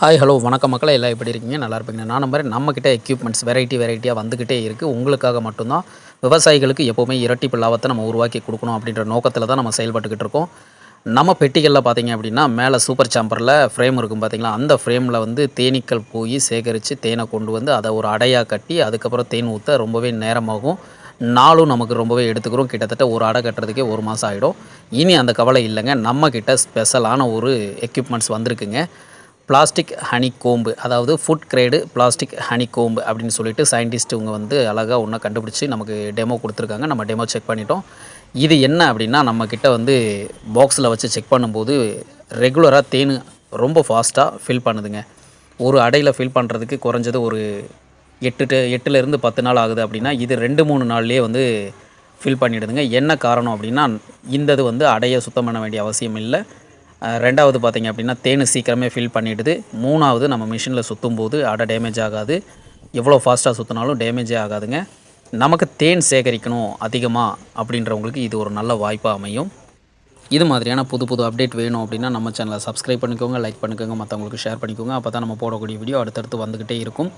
Hi hello வணக்கம் மக்களே, எல்லாம் எப்படி இருக்கீங்க? நல்லா இருப்பீங்க. நான் நம்புறேன். நம்மக்கிட்ட எக்யூப்மெண்ட்ஸ் வெரைட்டியாக வந்துக்கிட்டே இருக்குது. உங்களுக்காக மட்டும்தான். விவசாயிகளுக்கு எப்போவுமே இரட்டிப்பு லாபத்தை நம்ம உருவாக்கி கொடுக்கணும் அப்படின்ற நோக்கத்தில் தான் நம்ம செயல்பட்டுக்கிட்டு இருக்கோம். நம்ம பெட்டிகளில் பார்த்தீங்க அப்படின்னா, மேலே சூப்பர் சாம்பரில் ஃப்ரேம் இருக்கும் பார்த்தீங்களா, அந்த ஃப்ரேமில் வந்து தேனீக்கள் போய் சேகரித்து தேனை கொண்டு வந்து அதை ஒரு அடையாக கட்டி அதுக்கப்புறம் தேன் ஊற்ற ரொம்பவே நேரமாகும். நாளும் நமக்கு ரொம்பவே எடுத்துக்கிறோம். கிட்டத்தட்ட ஒரு அடை கட்டுறதுக்கே 1 மாதம் ஆகிடும். இனி அந்த கவலை இல்லைங்க. நம்மக்கிட்ட ஸ்பெஷலான ஒரு எக்யூப்மெண்ட்ஸ் வந்திருக்குங்க. பிளாஸ்டிக் ஹனி கோம்பு, அதாவது ஃபுட் கிரேடு பிளாஸ்டிக் ஹனி கோம்பு அப்படின்னு சொல்லிட்டு சயின்டிஸ்ட் இவங்க வந்து அழகாக ஒன்றை கண்டுபிடிச்சி நமக்கு டெமோ கொடுத்துருக்காங்க. நம்ம டெமோ செக் பண்ணிட்டோம். இது என்ன அப்படின்னா, நம்மக்கிட்ட வந்து பாக்ஸில் வச்சு செக் பண்ணும்போது ரெகுலராக தேன் ரொம்ப ஃபாஸ்ட்டாக ஃபில் பண்ணுதுங்க. ஒரு அடையில் ஃபில் பண்ணுறதுக்கு குறைஞ்சது ஒரு 8லேருந்து 10 நாள் ஆகுது அப்படின்னா, இது 2-3 நாள்லேயே வந்து ஃபில் பண்ணிவிடுதுங்க. என்ன காரணம் அப்படின்னா, இந்த இது வந்து அடையை சுத்தம் பண்ண வேண்டிய அவசியம் இல்லை. 2வது பார்த்தீங்க அப்படின்னா, தேன் சீக்கிரமே ஃபில் பண்ணிவிடுது. 3வது நம்ம மிஷினில் சுற்றும்போது அடை டேமேஜ் ஆகாது. எவ்வளோ ஃபாஸ்ட்டாக சுற்றினாலும் டேமேஜே ஆகாதுங்க. நமக்கு தேன் சேகரிக்கணும் அதிகமாக அப்படின்றவங்களுக்கு இது ஒரு நல்ல வாய்ப்பாக அமையும். இது மாதிரியான புது புது அப்டேட் வேணும் அப்படின்னா நம்ம சேனலை சப்ஸ்கிரைப் பண்ணிக்கோங்க, லைக் பண்ணிக்கோங்க, மற்றவங்களுக்கு ஷேர் பண்ணிக்கோங்க. அப்போ தான் நம்ம போடக்கூடிய வீடியோ அடுத்தடுத்து வந்துக்கிட்டே இருக்கும்.